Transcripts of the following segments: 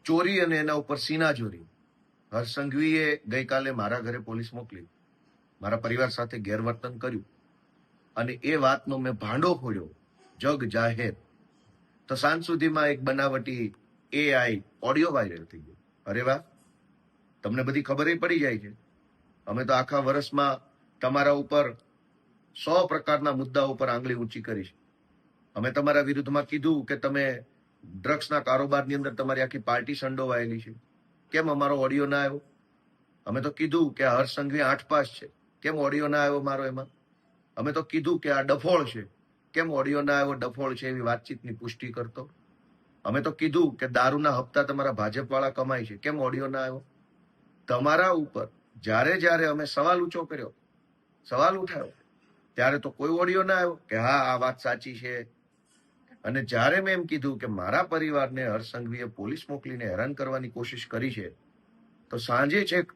ચોરી અને એના ઉપર સીનાચોરી. હર્ષ સંઘવીએ ગઈકાલે મારા ઘરે પોલીસ મોકલી, મારા પરિવાર સાથે ગેરવર્તન કર્યું અને એ વાતનો મેં ભાંડો ફોડ્યો જગ જાહેર. તો સાંજ સુધીમાં એક બનાવટી AI ઓડિયો વાયરલ થઈ ગયો. અરે વાહ, તમને બધી ખબર પડી જાય છે. અમે તો આખા વર્ષમાં તમારા ઉપર 100 પ્રકારના મુદ્દા ઉપર આંગળી ઊંચી કરી છે. અમે તમારા વિરુદ્ધમાં કીધું કે તમે ડ્રગ્સના કારોબારની અંદર તમારી આખી પાર્ટી સંડોવાયેલી છે. કેમ અમારો ઓડિયો ના આવ્યો? અમે તો કીધું કે હર્ષ સંઘવી 8 પાસ છે, કેમ ઓડિયો ના આવ્યો મારો એમાં? અમે તો કીધું કે આ ડફોળ છે, કેમ ઓડિયો ના આવ્યો? ડફોળ છે એવી વાતચીતની પુષ્ટિ કરતો. અમે તો કીધું કે દારૂના હપ્તા તમારા ભાજપ વાળા કમાય છે, કેમ ઓડિયો ના આવ્યો? તમારા ઉપર જ્યારે જ્યારે અમે સવાલ ઊંચો કર્યો, સવાલ ઉઠાવ્યો, ત્યારે તો કોઈ ઓડિયો ના આવ્યો કે હા આ વાત સાચી છે. અને જ્યારે મેં એમ કીધું કે મારા પરિવારને હર્ષ સંઘવીએ પોલીસ મોકલીને હેરાન કરવાની કોશિશ કરી છે, તો સાંજે છેક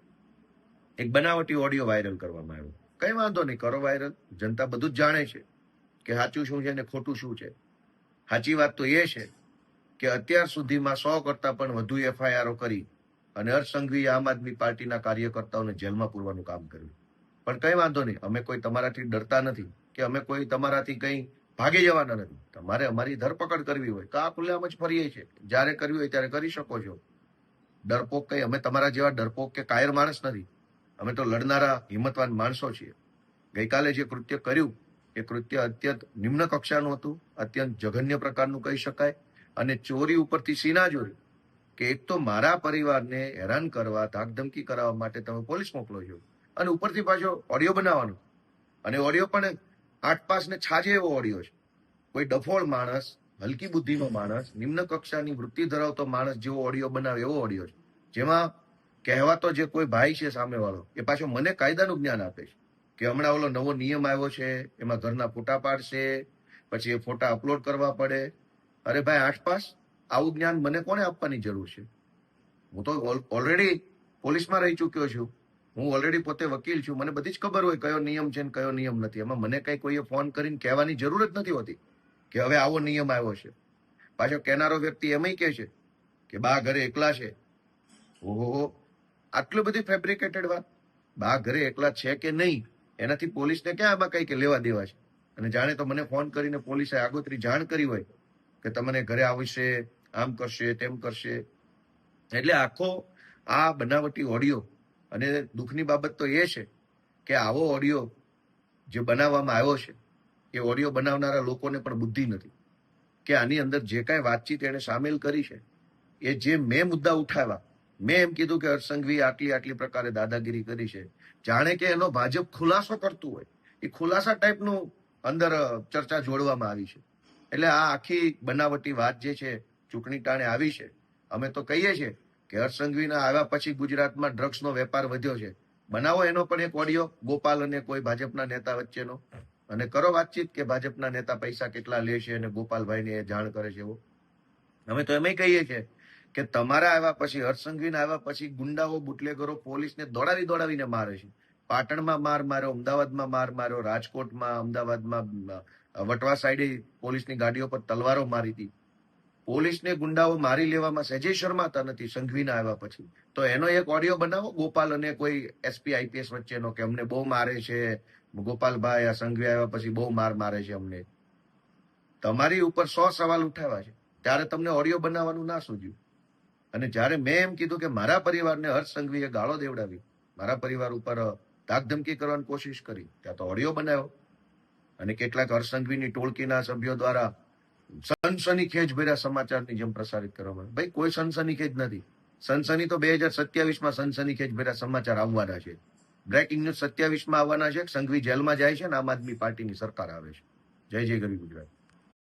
એક બનાવટી ઓડિયો વાયરલ કરવામાં આવ્યો. કઈ વાંધો નહીં, કરો વાયરલ. જનતા બધું જ જાણે છે કે સાચું શું છે ને ખોટું શું છે. સાચી વાત તો એ છે કે અત્યાર સુધીમાં 100 કરતા પણ વધુ FIRઓ કરી અને હર્ષ સંઘવીએ આમ આદમી પાર્ટીના કાર્યકર્તાઓને જેલમાં પૂરવાનું કામ કર્યું. પણ કઈ વાંધો નહીં, અમે કોઈ તમારાથી ડરતા નથી કે અમે કોઈ તમારાથી કંઈ ભાગી જવાના નથી. તમારે અમારી ધરપકડ કરવી હોય તો આ ખુલ્લેઆમ જ ફરીએ છીએ, જ્યારે કરવી હોય ત્યારે કરી શકો છો. ડરપોક કઈ, અમે તમારા જેવા ડરપોક કે કાયર માણસ નથી. અમે તો લડનારા હિંમતવાન માણસો છીએ. ગઈકાલે જે કૃત્ય કર્યું એ કૃત્ય અત્યંત નિમ્ન કક્ષાનું હતું, અત્યંત જઘન્ય પ્રકારનું કહી શકાય. અને ચોરી ઉપરથી સીનાચોરી, કે એક તો મારા પરિવારને હેરાન કરવા, ધાકધમકી કરાવવા માટે તમે પોલીસ મોકલો છો અને ઉપરથી પાછો ઓડિયો બનાવવાનો. અને ઓડિયો પણ 8 પાસ ને છાજે એવો ઓડિયો છે. કોઈ ડફોળ માણસ, હલકી બુદ્ધિનો માણસ, નિમ્ન કક્ષાની વૃત્તિ ધરાવતો માણસ જેવો ઓડિયો બનાવે એવો ઓડિયો છે, જેમાં કહેવાતો જે કોઈ ભાઈ છે સામેવાળો એ પાછો મને કાયદાનું જ્ઞાન આપે છે કે હમણાં ઓલો નવો નિયમ આવ્યો છે, એમાં ઘરના ફોટા પાડશે, પછી એ ફોટા અપલોડ કરવા પડે. અરે ભાઈ 8 પાસ, આવું જ્ઞાન મને કોને આપવાની જરૂર છે? હું તો ઓલરેડી પોલીસમાં રહી ચૂક્યો છું, હું ઓલરેડી પોતે વકીલ છું, મને બધી જ ખબર હોય કયો નિયમ છે ને કયો નિયમ નથી. એમાં મને કઈ કોઈએ ફોન કરીને કહેવાની જરૂર જ નથી હોતી કે હવે આવો નિયમ આવ્યો છે. પાછો કહેનારો વ્યક્તિ એમય કહે છે કે બા ઘરે એકલા છે. ઓહો, આટલું બધી ફેબ્રિકેટેડ વાત. બા ઘરે એકલા છે કે નહીં એનાથી પોલીસને ક્યાં આમાં કઈ કે લેવા દેવા છે? અને જાણે તો મને ફોન કરીને પોલીસે આગોતરી જાણ કરી હોય કે તમને ઘરે આવશે, આમ કરશે, તેમ કરશે. એટલે આખો આ બનાવટી ઓડિયો, અને દુઃખની બાબત તો એ છે કે આવો ઓડિયો જે બનાવવામાં આવ્યો છે એ ઓડિયો બનાવનારા લોકોને પણ બુદ્ધિ નથી કે આની અંદર જે કાંઈ વાતચીત એને સામેલ કરી છે, એ જે મેં મુદ્દા ઉઠાવ્યા, મેં એમ કીધું કે હર્ષ સંઘવીએ આટલી પ્રકારે દાદાગીરી કરી છે, જાણે કે એનો ભાજપ ખુલાસો કરતું હોય એ ખુલાસા ટાઈપનું અંદર ચર્ચા જોડવામાં આવી છે. એટલે આ આખી બનાવટી વાત જે છે ચૂંટણી ટાણે આવી છે. અમે તો કહીએ છીએ કે હર્ષ સંઘવીના આવ્યા પછી ગુજરાતમાં ડ્રગ્સનો વેપાર વધ્યો છે. બનાવો એનો પણ એક ઓડિયો, ગોપાલ અને કોઈ ભાજપના નેતા વચ્ચેનો, અને કરો વાતચીત કે ભાજપના નેતા પૈસા કેટલા લે છે અને ગોપાલભાઈને એ જાણ કરે છે એવો. અમે તો એમ કહીએ છીએ કે તમારા આવ્યા પછી, હર્ષ સંઘવીના આવ્યા પછી ગુંડાઓ, બુટલેગરો પોલીસને દોડાવીને મારે છે. પાટણમાં માર માર્યો, અમદાવાદમાં માર માર્યો, રાજકોટમાં, અમદાવાદમાં, વટવા સાઈડે પોલીસની ગાડીઓ પર તલવારો મારી હતી. પોલીસને ગુંડાઓ મારી લેવામાં સહેજે શરમાતા નથી સંઘવીના આવ્યા પછી. તો એનો એક ઓડિયો બનાવો ગોપાલ અને કોઈ SP IPS વચ્ચેનો કે અમને બહુ મારે છે ગોપાલભાઈ, આ સંઘવી આવ્યા પછી બહુ મારે છે અમને. તમારી ઉપર 100 સવાલ ઉઠાવ્યા છે, ત્યારે તમને ઓડિયો બનાવવાનું ના સૂઝ્યું. અને જ્યારે મેં એમ કીધું કે મારા પરિવારને હર્ષ સંઘવીએ ગાળો દેવડાવી, મારા પરિવાર ઉપર ધાકધમકી કરવાની કોશિશ કરી, ત્યાં તો ઓડિયો બનાવ્યો. અને કેટલાક હર્ષ સંઘવીની ટોળકીના સભ્યો દ્વારા સનસનીખેજ ભર્યા સમાચારની જેમ પ્રસારિત કરવામાં. ભાઈ કોઈ સનસનીખેજ નથી. સનસની તો 2027માં સનસનીખેજ ભર્યા સમાચાર આવવાના છે. બ્રેકિંગ ન્યૂઝ 27માં આવવાના છે. સંઘવી જેલમાં જાય છે ને આમ આદમી પાર્ટીની સરકાર આવે છે. જય જય ગરવી ગુજરાત.